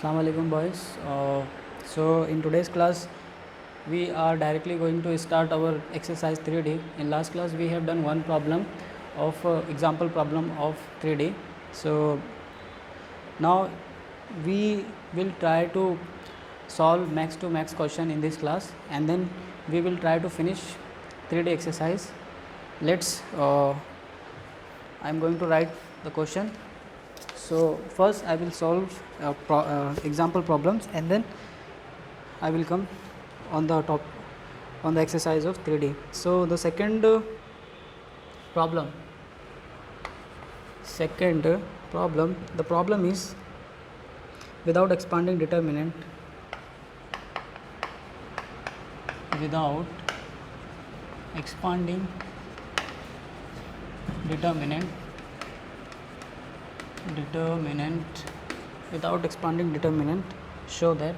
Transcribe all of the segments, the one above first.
Assalamu alaikum boys. So in today's class we are directly going to start our exercise 3D. In last class we have done one problem of example problem of 3D. So now we will try to solve max to max question in this class, and then we will try to finish 3D exercise. Let's I am going to write the question. So first I will solve example problems, and then I will come on the exercise of 3D. So the second problem, the problem is without expanding determinant, without expanding determinant, without expanding determinant, show that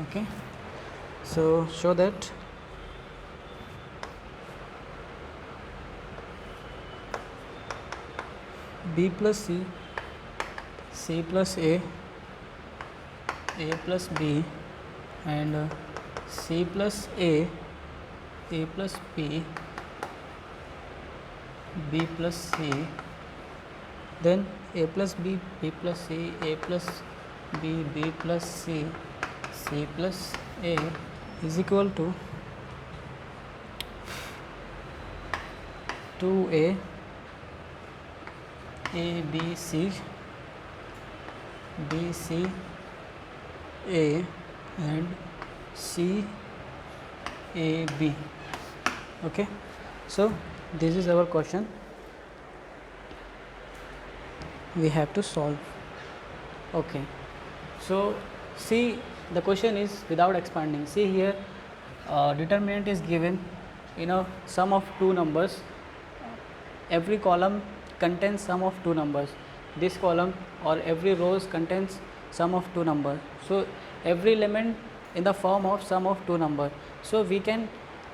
okay, so show that B plus C, C plus A plus B, and C plus A plus B, B plus C, then A plus B, B plus C, A plus B, B plus C, C plus A is equal to 2A, A, B, C, B, C, A, and C, A, B. Okay, so this is our question we have to solve. Okay, so see, the question is without expanding. See here, determinant is given in a sum of two numbers. Every column contains sum of two numbers. This column or every rows contains sum of two numbers. So every element in the form of sum of two numbers. So we can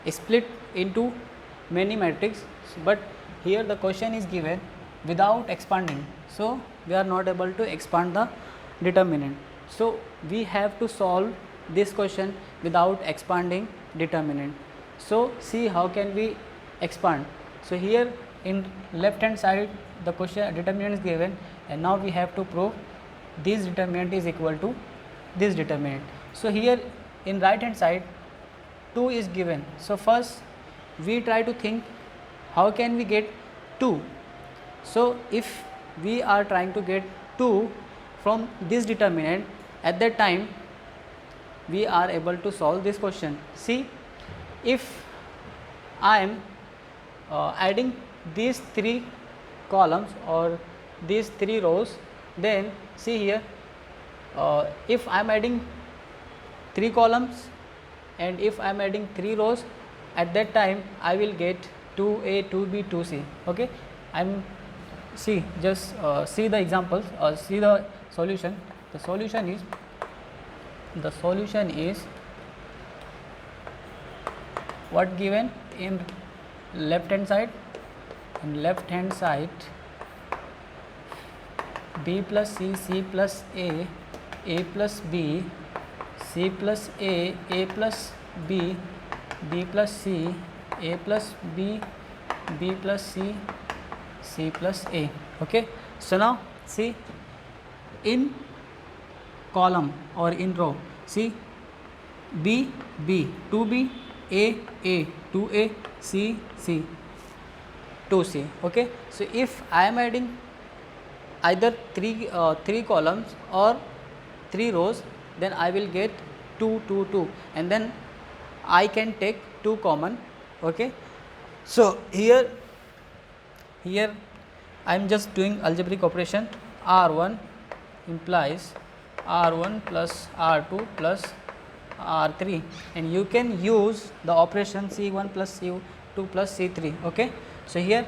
split into many matrices, but here the question is given without expanding. So we are not able to expand the determinant. So we have to solve this question without expanding determinant. So see how can we expand. So here in left hand side the question determinant is given, and now we have to prove this determinant is equal to this determinant. So here in right hand side 2 is given. So first we try to think how can we get 2. So if we are trying to get 2 from this determinant, at that time we are able to solve this question. See, if I am adding these three columns or these three rows, then see here, if I am adding 3 columns and if I am adding 3 rows, at that time I will get 2A, 2B, 2C. Okay, I am see, just see the examples or see the solution. The solution is what given in left hand side. In left hand side, B plus C, C plus A plus B, C plus A plus B, B plus C, A plus B, B plus C, C plus A. Okay, so now see, in column or in row, see B, B, 2B, A, 2A, C, 2C. Okay, so if I am adding either three columns or 3 rows, then I will get 2, and then I can take 2 common. Okay, so here I am just doing algebraic operation. R1 implies R1 plus R2 plus R3, and you can use the operation C1 plus C2 plus C3. Okay, so here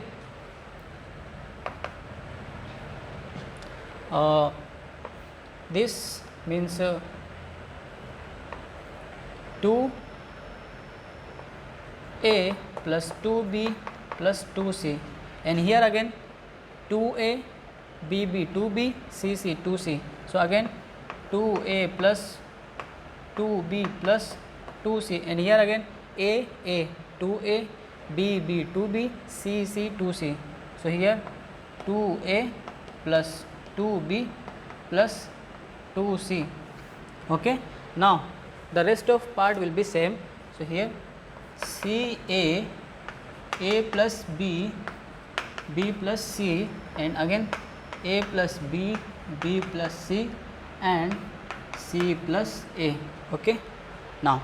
this means 2a plus 2b plus 2c, and here again 2a, bb, 2b, cc, 2c. So again 2a plus 2b plus 2c, and here again a, 2a, b, 2b, c, 2c. So here 2a plus 2b plus 2c. Okay. Now the rest of part will be same. So here c, a plus b, b plus c, and again a plus b, b plus c, and c plus a. Okay. Now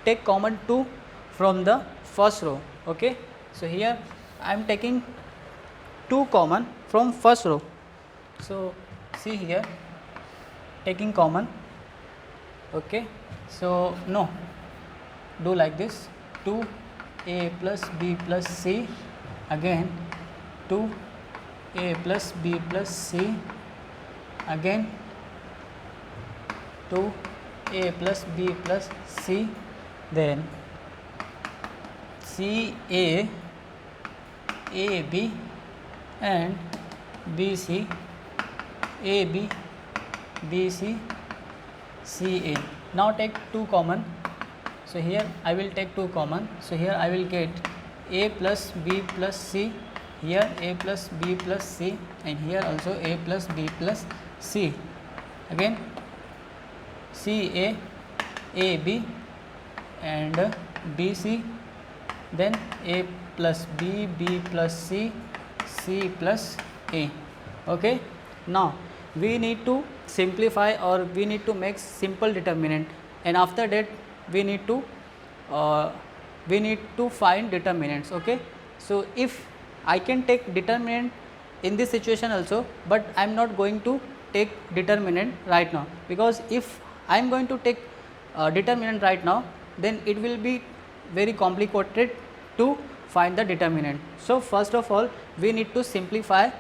take common 2 from the first row. Okay. So here I am taking 2 common from first row. So see here, taking common. Okay. So no, do like this, 2a plus b plus c, again 2a plus b plus c, again 2a plus b plus c, then c, a, b, and b, c, a, b, b, c, c, a. Now take 2 common. So here I will take 2 common. So here I will get a plus b plus c, here a plus b plus c, and here also a plus b plus c. Again c, a, b, and b, c, then a plus b, b plus c, c plus a. Okay. Now we need to simplify, or we need to make simple determinant, and after that we need to find determinants. Okay. So if I can take determinant in this situation also, but I am not going to take determinant right now, because if I am going to take determinant right now, then it will be very complicated to find the determinant. So first of all we need to simplify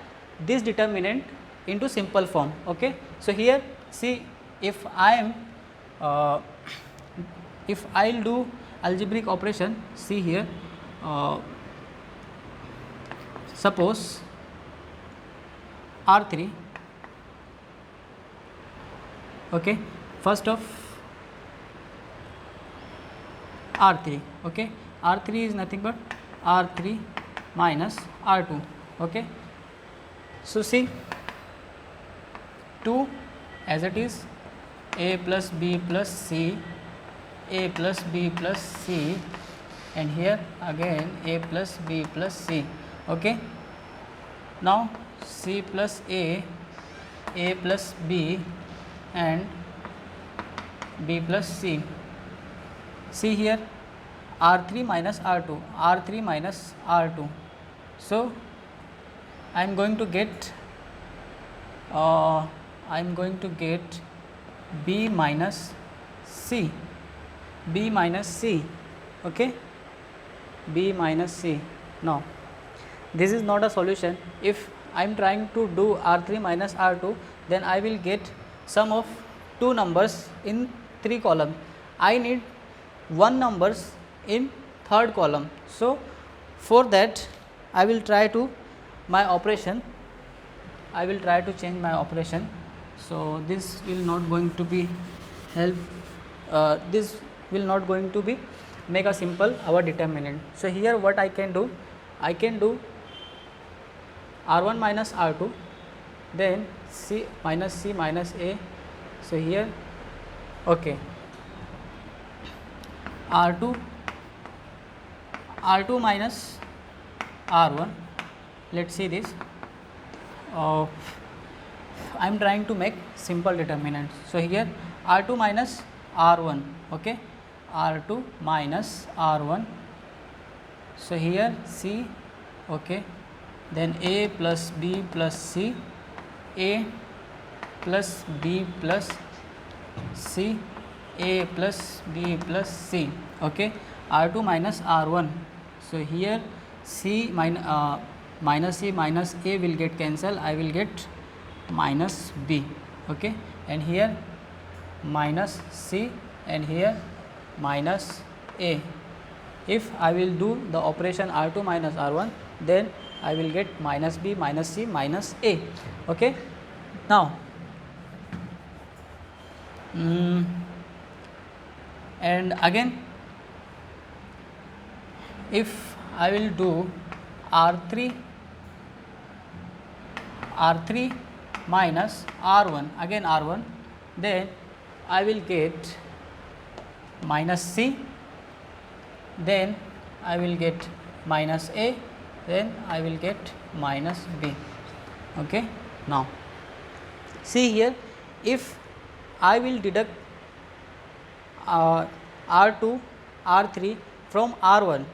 this determinant into simple form. Okay. So here see, if I am if I will do algebraic operation, see here, suppose R3, okay, first of R3, okay, R3 is nothing but R3 minus R2, okay. So see, 2 as it is, a plus b plus c, a plus b plus c, and here again a plus b plus c. Okay. Now c plus a plus b, and b plus c. See here, R3 minus R2, R3 minus R2. So I am going to get b minus c, b minus c, okay, b minus c. Now this is not a solution. If I am trying to do R3 minus R2, then I will get sum of 2 numbers in 3 columns. I need 1 numbers in 3rd column. So for that I will try to change my operation. So this will not going to be this will not going to be make a simple our determinant. So here what I can do R1 minus R2, then C minus A. So here, okay, R2 minus R1. Let's see this. I am trying to make simple determinant. So here R2 minus R1, okay, R2 minus R1. So here C, okay, then A plus B plus C, A plus B plus C, A plus B plus C, okay, R2 minus R1. So here C minus C minus A will get cancelled, I will get minus B, okay, and here minus C and here minus A. If I will do the operation R2 minus R1, then I will get minus B minus C minus A. Okay. Now, and again, if I will do R3 minus R1, again R1, then I will get minus C, then I will get minus A, then I will get minus B. Okay. Now, see here, if I will deduct R2, R3 from R1,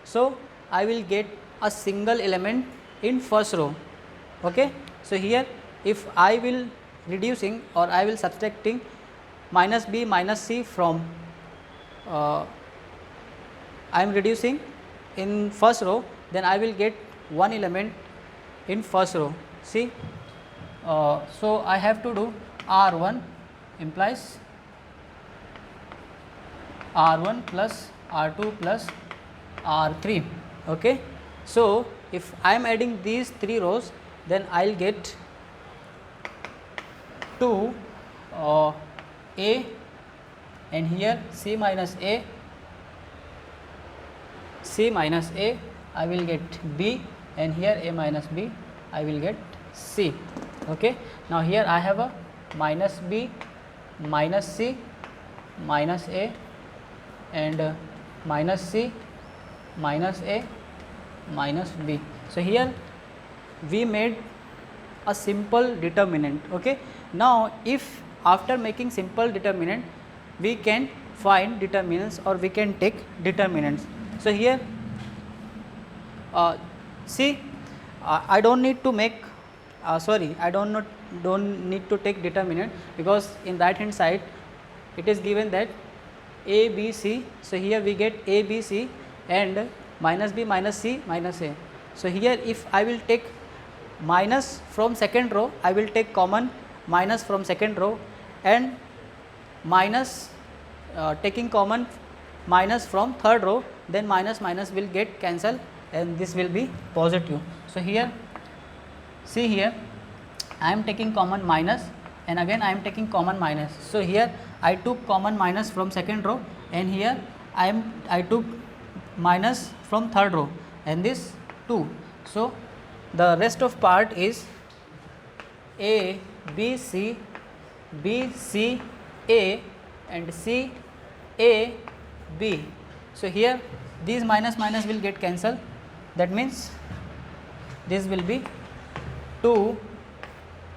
so I will get a single element in first row. Okay. So, here if I will reducing or I will subtracting minus B minus C from I am reducing in first row, then I will get one element in first row. See, so I have to do R1 implies R1 plus R2 plus R3. Okay. So, if I am adding these 3 rows, then I will get 2 A, and here C minus A, I will get B, and here A minus B, I will get C. Okay. Now, here I have a minus B minus C minus A and minus C minus A minus B. So, here we made a simple determinant. Okay. Now, if after making simple determinant we can find determinants or we can take determinants. So, here see, I don't need to make I don't need to take determinant, because in right hand side it is given that A, B, C. So, here we get A, B, C and minus B minus C minus A. So, here if I will take minus from second row, I will take common minus from second row, and minus taking common minus from third row, then minus minus will get cancelled and this will be positive. So, here see, here I am taking common minus and again I am taking common minus. So, here I took common minus from second row and here I took minus from third row and this 2. So, the rest of part is A, B, C, B, C, A and C, A, B. So, here these minus minus will get cancelled, that means this will be 2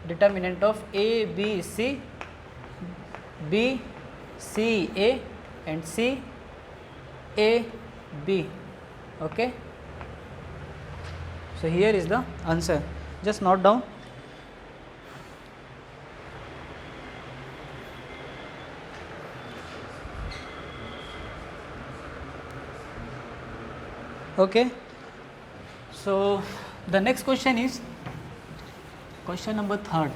determinant of A, B, C, B, C, A and C, A, B. Okay. So, here is the answer, just note down. Okay. So, the next question is question number 3rd.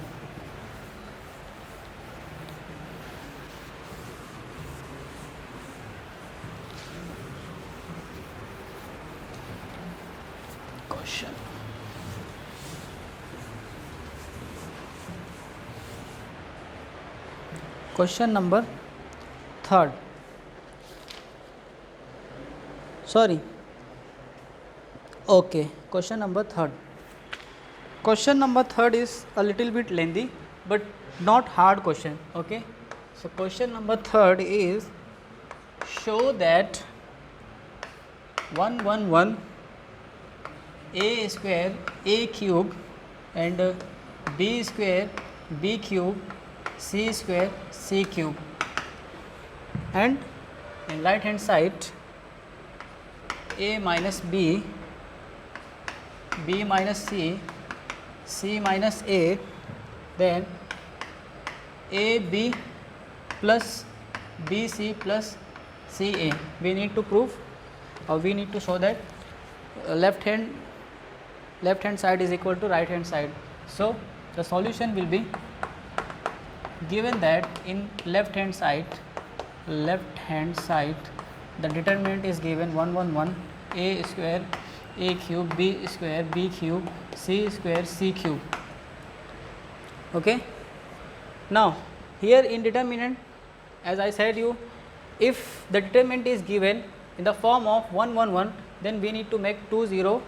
Question number 3rd. Sorry. Okay. Question number 3rd. Question number 3rd is a little bit lengthy, but not hard question. Okay. So, question number 3rd is, show that 111 a square a cube and b square b cube c square c cube, and in right hand side a minus b, b minus c, c minus a, then a b plus b c plus c a. We need to prove, or we need to show that left hand side is equal to right hand side. So, the solution will be given that in left hand side left hand side, the determinant is given 1 1 1 a square a cube b square b cube c square c cube. Okay. Now here in determinant, as I said you, if the determinant is given in the form of 1 1 1, then we need to make 2 0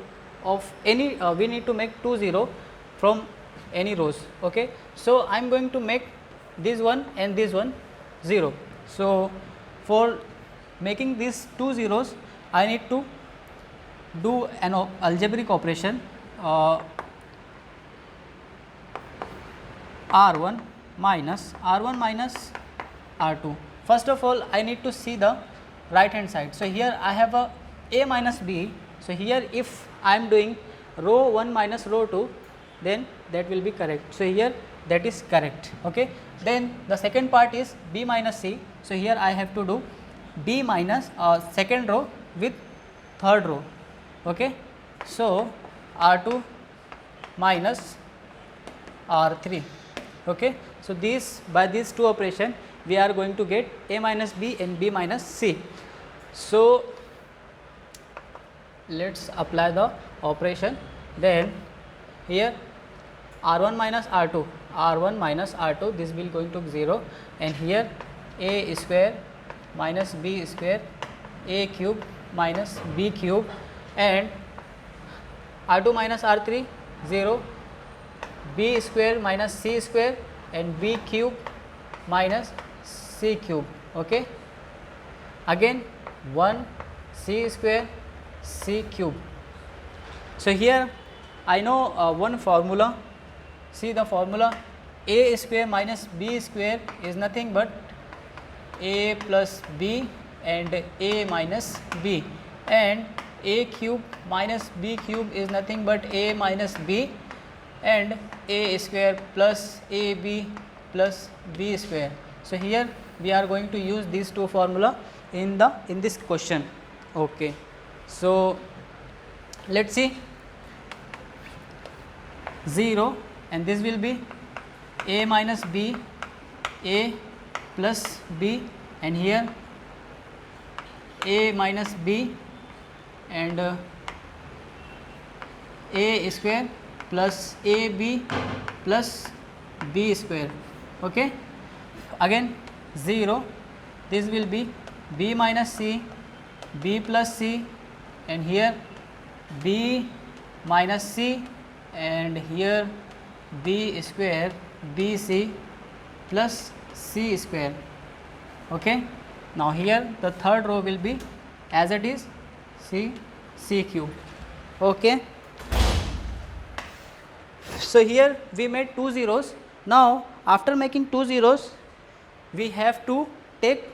of any we need to make 2 0 from any rows. Okay. So I am going to make this one and this one 0. So for making these 2 zeros, I need to do an algebraic operation R1 minus R2. First of all, I need to see the right hand side. So here I have a minus b. So here if I am doing row 1 minus row 2, then that will be correct. So here that is correct. Okay. Then the second part is b minus c. So here I have to do b minus second row with third row. Okay. So R2 minus R3. Okay. So these, by these two operation, we are going to get a minus b and b minus c. So let's apply the operation. Then here R1 minus R2, this will going to 0, and here a square minus b square a cube minus b cube, and R2 minus R3 0, b square minus c square and b cube minus c cube. Okay. Again 1 c square c cube. So here I know one formula. See the formula, a square minus b square is nothing but a plus b and a minus b, and a cube minus b cube is nothing but a minus b, and a square plus ab plus b square. So here we are going to use these two formula in this question. Okay. So let's see, 0, and this will be a minus b, a plus b, and here a minus b and a square plus ab plus b square. Okay. Again 0, this will be b minus c, b plus c, and here b minus c, and here b square bc plus c square. Okay. Now here the third row will be as it is c cube. Okay. So here we made 2 zeros. Now after making 2 zeros, we have to take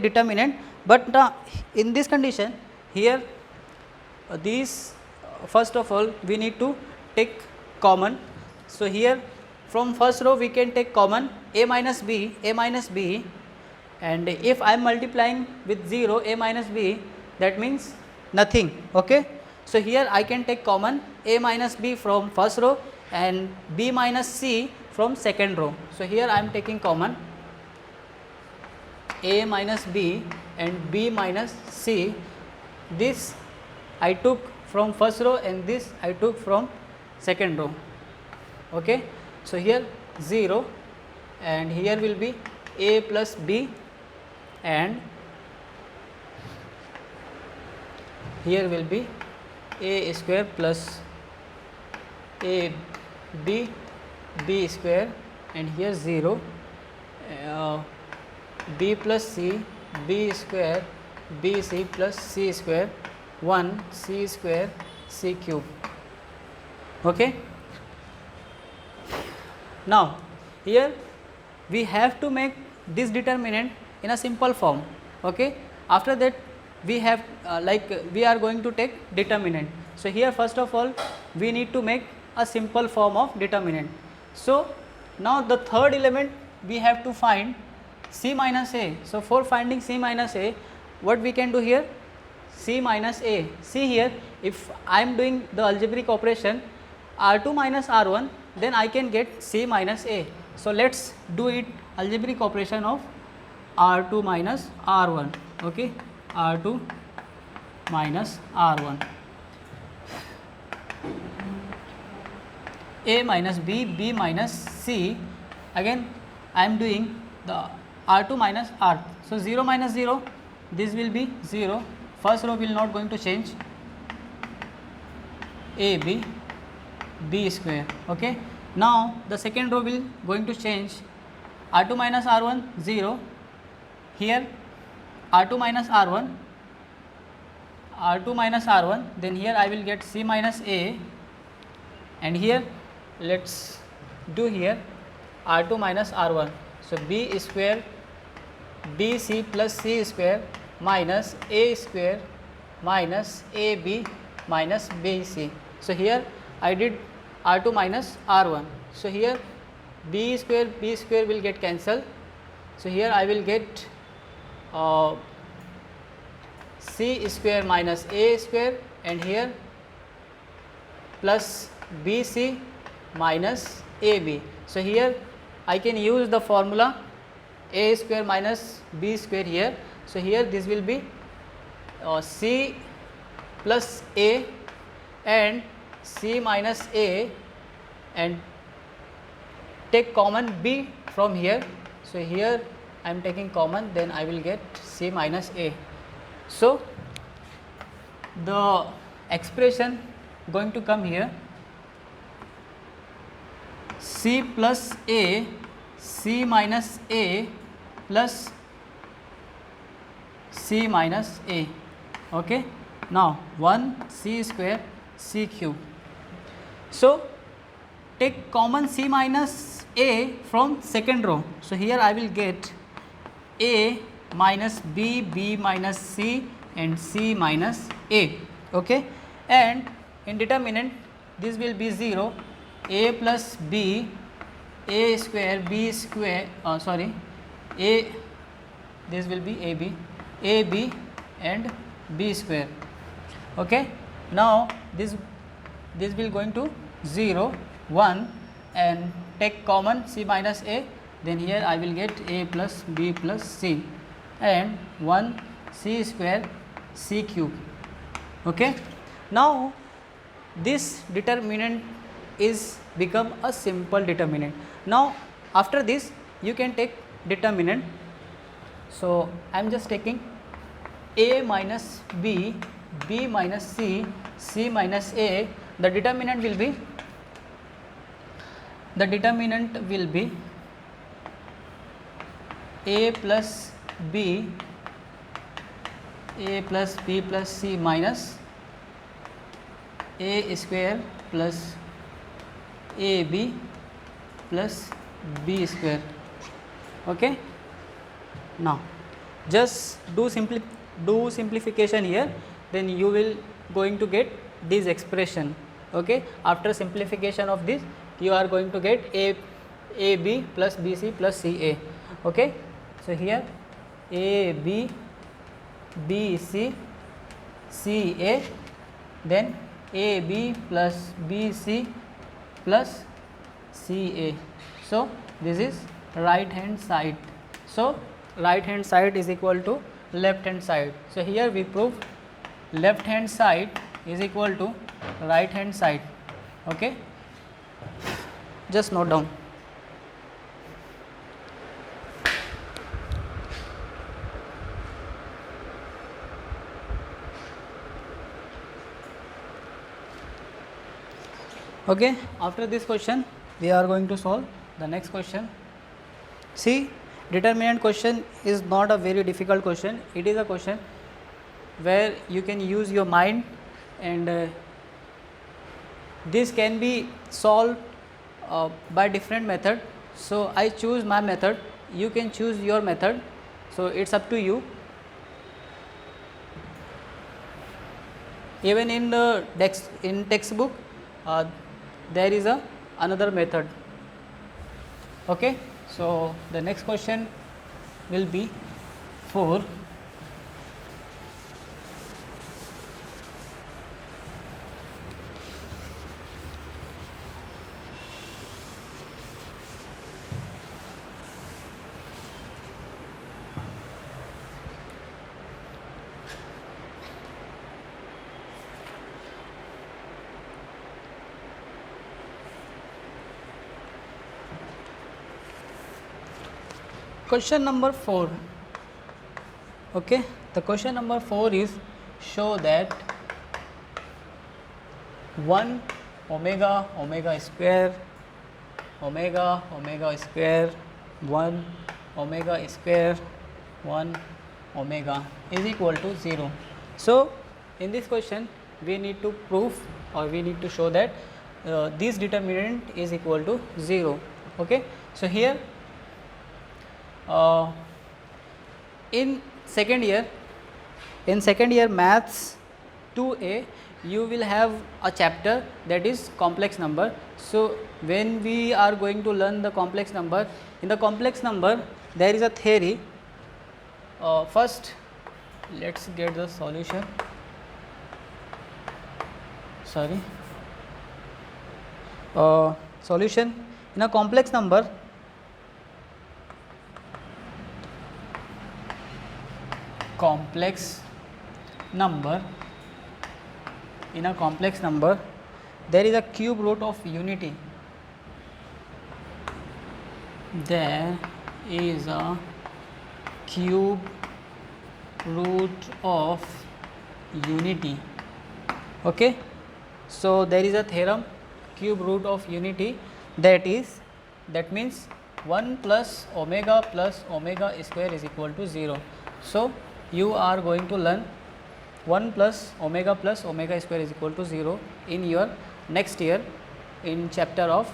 determinant, but in this condition here these first of all we need to take common. So here from first row we can take common a minus b, and if I am multiplying with 0 a minus b, that means nothing. Okay. So here I can take common a minus b from first row and b minus c from second row. So here I am taking common a minus b and b minus c. This I took from first row and this I took from second row. Okay. So here 0, and here will be a plus b, and here will be a square plus a b square, and here 0, b plus c, b square b c plus c square, 1 c square c cube. Okay. Now here we have to make this determinant in a simple form. Okay. After that we have we are going to take determinant. So here first of all we need to make a simple form of determinant. So now the third element we have to find c minus a. So for finding c minus a, what we can do here, c minus a. See here, if I am doing the algebraic operation R2 minus R1, then I can get c minus a. So let's do it, algebraic operation of R2 minus R1. Okay, R2 minus R1. A minus B, B minus C. Again I am doing the R2 minus R. So 0 minus 0, this will be 0. First row will not going to change. AB, B square. Okay. Now the second row will going to change. R2 minus R1 0. Here R2 minus R1, R2 minus R1. Then here I will get C minus A, and here let's do here R2 minus R1. So B square BC plus C square minus A square minus AB minus BC. So here I did R2 minus R1. So here B square will get cancelled. So here I will get C square minus A square, and here plus BC minus AB. So here I can use the formula A square minus B square here. So here this will be C plus A and C minus A, and take common B from here. So here I am taking common, then I will get C minus A. So the expression going to come here, C plus A, C minus A plus C minus A. Okay. Now 1 C square C cube. So take common C minus A from second row. So here I will get A minus B, B minus C, and C minus A. Okay. And in determinant this will be 0. A plus B, A square, B square, A, this will be AB, AB and B square. Okay. Now this will going to 0, 1, and take common C minus A, then here I will get A plus B plus C, and 1 C square C cube. Okay. Now this determinant is become a simple determinant. Now after this you can take determinant. So I am just taking A minus B, B minus C, C minus A. The determinant will be A plus B, A plus B plus C minus A square plus AB plus B square. Okay. Now just do simplification here, then you will going to get this expression. Okay. After simplification of this, you are going to get AB plus BC plus CA. Okay. So here AB, BC, CA, then AB plus BC plus CA. So this is right hand side. So right hand side is equal to left hand side. So here we prove left hand side is equal to right hand side. Okay. Just note down. Okay. After this question we are going to solve the next question. See, determinant question is not a very difficult question. It is a question where you can use your mind, and this can be solved by different method. So I choose my method, you can choose your method. So it's up to you. Even in the textbook there is another method. Okay. So the next question will be 4. Question number 4. Okay, the question number 4 is show that 1 omega omega square 1 omega square 1 omega is equal to 0. So, in this question we need to prove or we need to show that this determinant is equal to 0. Okay. So, here in second year maths 2A you will have a chapter that is complex number. So, when we are going to learn the complex number, in the complex number there is a theory. First let us get the solution. Solution in a complex number. In a complex number there is a cube root of unity. There is a cube root of unity. Okay. So, there is a theorem cube root of unity, that means 1 plus omega square is equal to 0. So, you are going to learn 1 plus omega square is equal to 0 in your next year in chapter of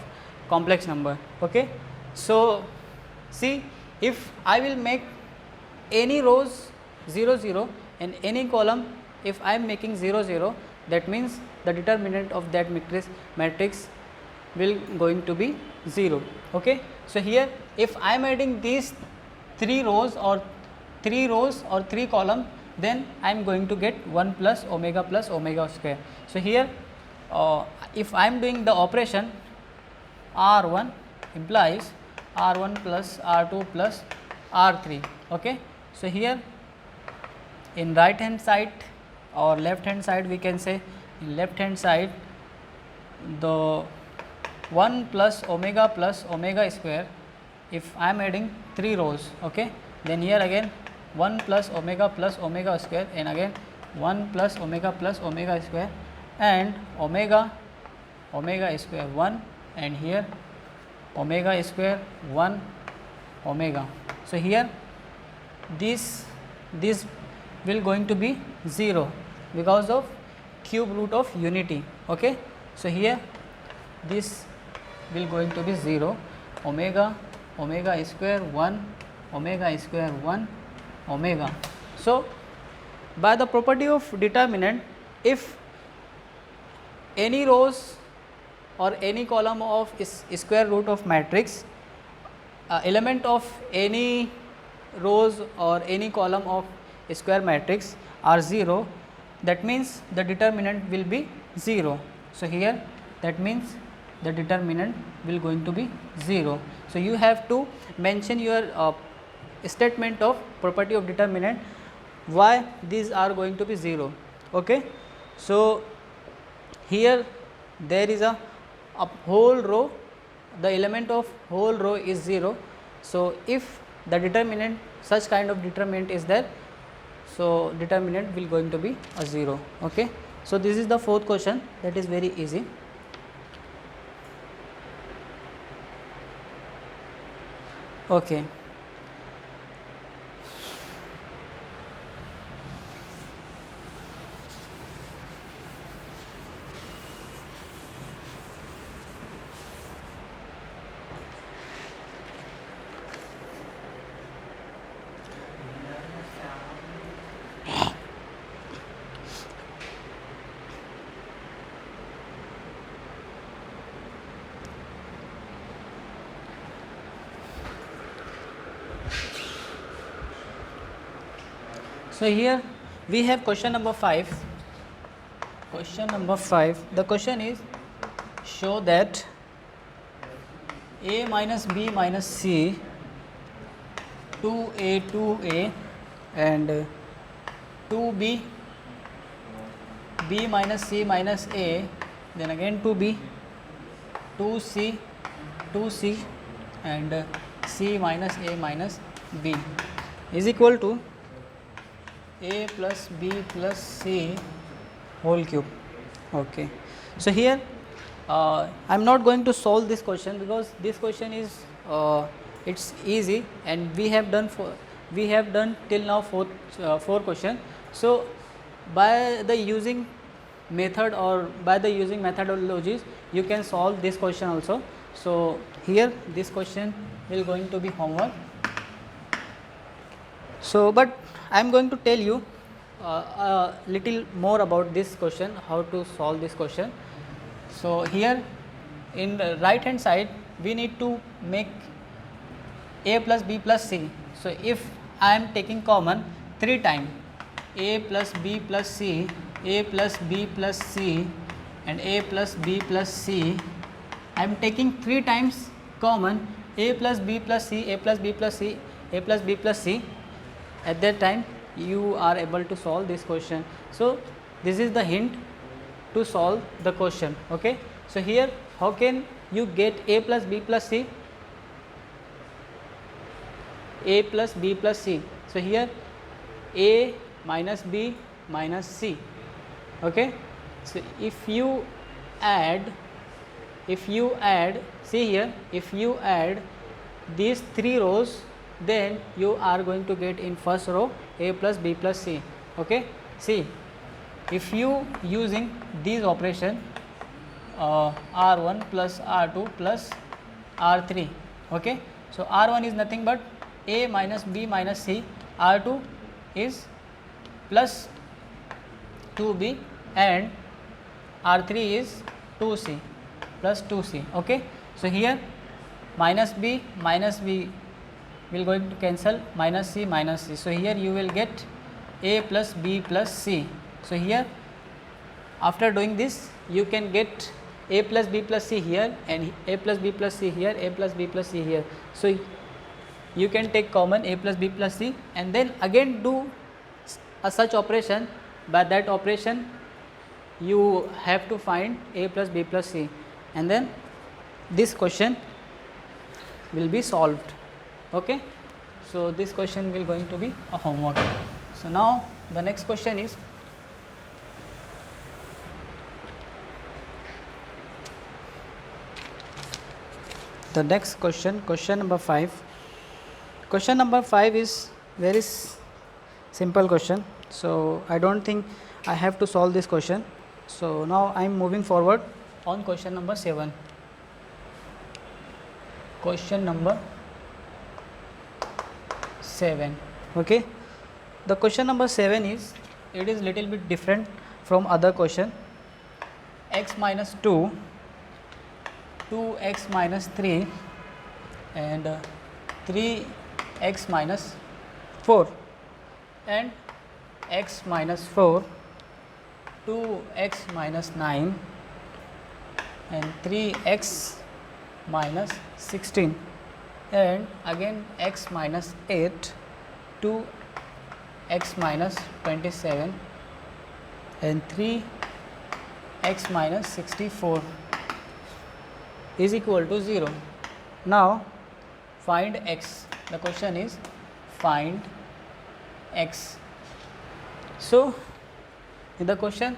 complex number. Okay. So, see, if I will make any rows 0 0 and any column if I am making 0 0, that means the determinant of that matrix will going to be 0. Okay. So, here if I am adding these 3 rows or 3 column, then I am going to get 1 plus omega square. So, here if I am doing the operation R1 implies R1 plus R2 plus R3. Okay. So, here in right hand side or left hand side, we can say in left hand side the 1 plus omega square, if I am adding 3 rows, okay, then here again 1 plus omega square and again 1 plus omega square and omega square 1 and here omega square 1 omega. So, here this will going to be 0 because of cube root of unity. Okay. So, here this will going to be 0 omega square 1 omega square 1 omega. So, by the property of determinant, if any rows or any column of square root of matrix, element of any rows or any column of square matrix are 0, that means the determinant will be 0. So, here that means the determinant will going to be 0. So, you have to mention your statement of property of determinant why these are going to be 0. Okay. So, here there is a whole row, the element of whole row is 0. So, if the determinant, such kind of determinant is there, so determinant will going to be a 0. Okay. So, this is the fourth question, that is very easy. Okay. So, here we have question number 5. Question number 5, the question is show that a minus b minus c 2a and 2b b minus c minus a, then again 2b 2c and c minus a minus b is equal to a plus b plus c whole cube. Okay. So here I am not going to solve this question because this question is it's easy, and we have done till now four question. So by the using method or by the using methodologies you can solve this question also. So here this question will going to be homework. So but I am going to tell you a little more about this question, how to solve this question. So here in the right hand side we need to make a plus b plus c. So if I am taking common 3 times a plus b plus c, a plus b plus c and a plus b plus c, I am taking 3 times common a plus b plus c, a plus b plus c, a plus b plus c. At that time you are able to solve this question. So this is the hint to solve the question. Okay. So here how can you get a plus b plus c? A plus b plus c. So here a minus b minus c. Okay. So if you add, see here, if you add these 3 rows, then you are going to get in first row a plus b plus c. Okay. See, if you using these operation r1 plus r2 plus r3. Okay. So r1 is nothing but a minus b minus c, r2 is plus 2b and r3 is 2c plus 2c. Okay. So here minus b will going to cancel, minus c minus c. So here you will get a plus b plus c. So here after doing this you can get a plus b plus c here and a plus b plus c here, a plus b plus c here. So you can take common a plus b plus c and then again do a such operation. By that operation you have to find a plus b plus c, and then this question will be solved. Okay. So this question will going to be a homework. So now the next question is, the next question, question number 5. Question number 5 is very simple question. So I don't think I have to solve this question. So now I am moving forward on question number 7. Question number 7. Okay. The question number 7 is, it is little bit different from other question. X minus 2, 2x minus 3 and 3x minus 4 and x minus 4, 2x minus 9 and 3x minus 16 and again x minus 8, 2x minus 27 and 3x minus 64 is equal to 0. Now find x. The question is find x. So in the question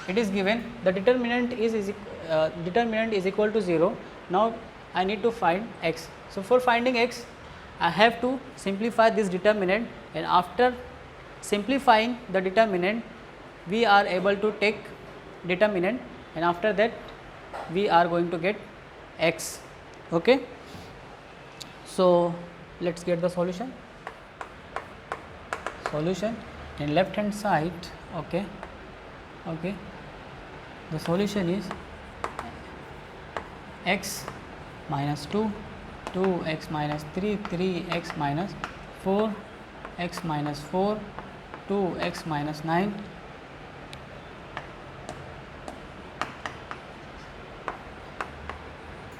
it is given the determinant is equal to 0. Now I need to find x. So for finding x I have to simplify this determinant, and after simplifying the determinant we are able to take determinant, and after that we are going to get x. Okay. So let us get the solution. Solution in left hand side. Okay. Okay. The solution is x minus 2, 2x minus 3, 3x minus 4, x minus 4, 2x minus 9,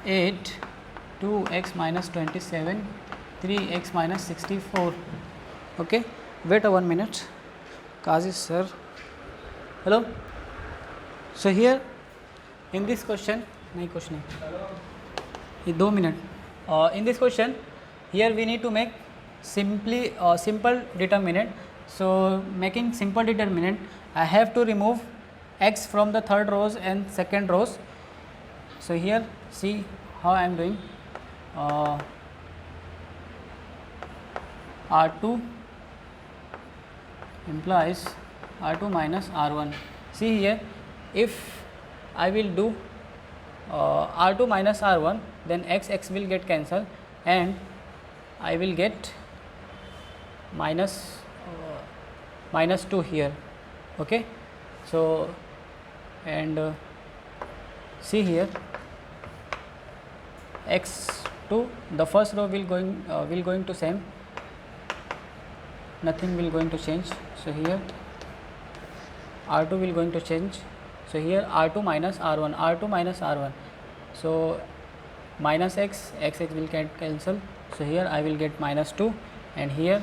8, 2x minus 27, 3x minus 64. Okay. Wait a 1 minute. Kazi sir. Hello. So here in this question, नहीं कुछ नहीं, ये 2 minute. In this question here we need to make simple determinant. So making simple determinant, I have to remove x from the third rows and second rows. So here see how I am doing. R2 implies R2 minus R1. See here, if I will do R2 minus R1, then x will get cancelled and I will get minus 2 here. Okay. So and see here, x2, the first row will going to same, nothing will going to change. So here R2 will going to change. So here R2 minus R1, so minus x will get cancel. So here I will get minus 2 and here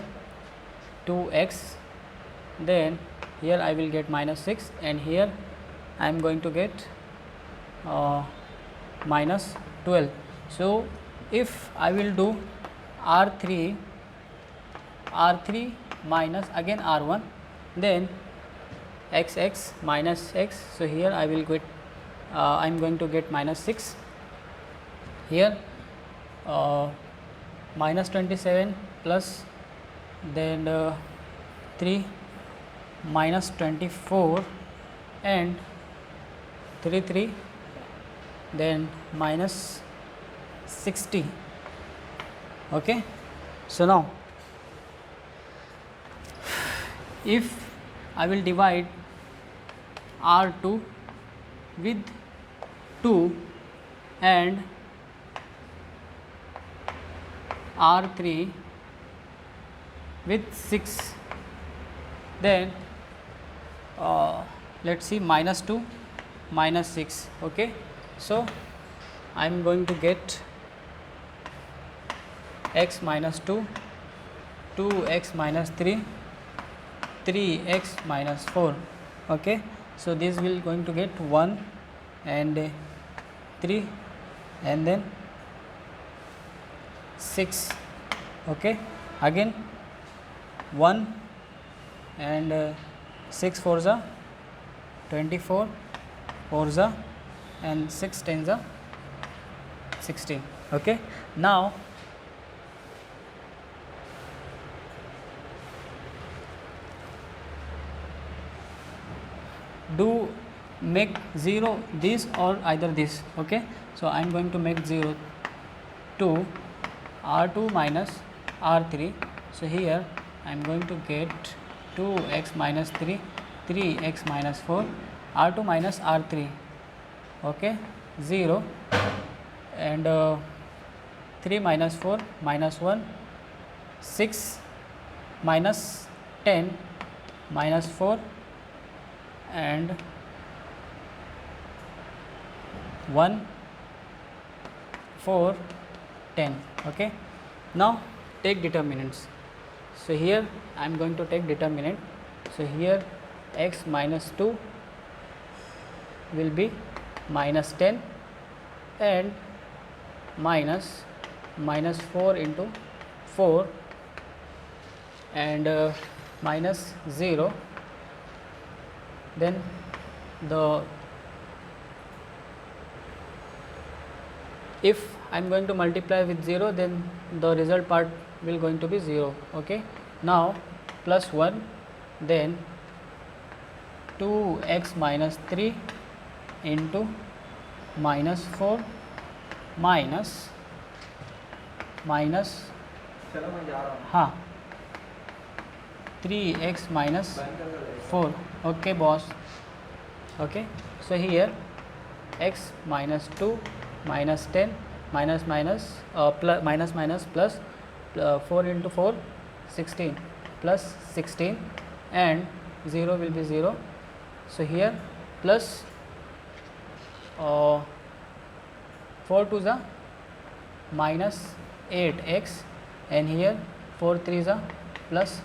2x, then here I will get minus 6 and here I am going to get minus 12. So if I will do R3 minus again R1, then x minus x. So here I will get I am going to get minus 6 here, minus 27 plus then 3 minus 24 and 3 then minus 60. Okay. So now if I will divide R2 with 2 and R3 with 6, then let us see, minus 2 minus 6. Okay. So I am going to get x minus 2, 2x minus 3, 3x minus 4. Okay. So this will going to get 1 and 3 and then 6. Okay. Again 1 and 6 4s are 24, 4s are and 6 10s are 16. Okay. Now do make 0 this or either this. Okay. So I am going to make 0 to R2 minus R3. So here I am going to get 2x minus 3, 3x minus 4, R2 minus R3. Okay. 0 and 3 minus 4 minus 1, 6 minus 10 minus 4 and 1 4 10. Okay. Now take determinants. So here I am going to take determinant. So here x minus 2 will be minus 10 and minus 4 into 4 and minus 0, then the if I am going to multiply with 0, then the result part will going to be 0. Okay. Now plus 1, then 2x minus 3 into minus 4 minus हाँ 3x minus 4. Okay boss. Okay. So here x minus 2 minus 10 minus plus 4 into 4 16 plus 16 and 0 will be 0. So here plus 4 2s are minus 8x and here 4 3s are plus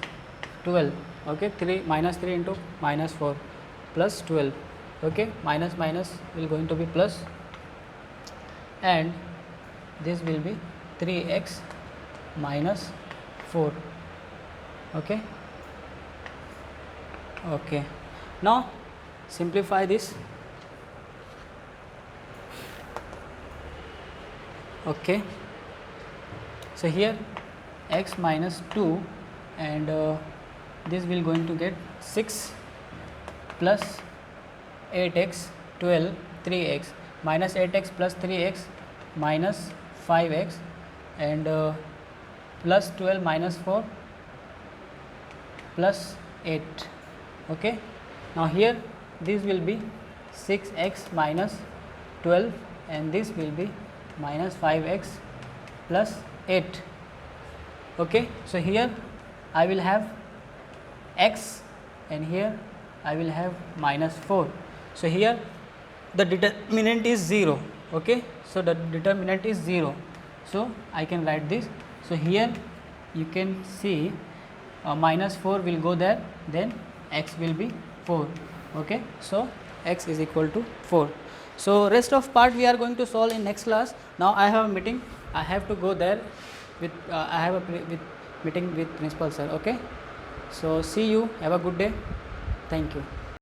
12. Okay. 3 minus 3 into minus 4 plus 12. Okay. Minus will going to be plus and this will be 3x minus 4. Okay. Okay. Now simplify this. Okay. So here x minus 2 and this will going to get 6 plus 8x 12 3x minus 8x plus 3x minus 5x and plus 12 minus 4 plus 8. Okay. Now here this will be 6x minus 12 and this will be minus 5x plus 8. Okay. So here I will have x and here I will have minus 4. So here the determinant is 0. Okay. So the determinant is 0. So I can write this. So here you can see minus 4 will go there, then x will be 4. Okay. So x is equal to 4. So rest of part we are going to solve in next class. Now I have a meeting, I have to go there with I have a meeting with principal sir. Okay. So see you, have a good day, thank you.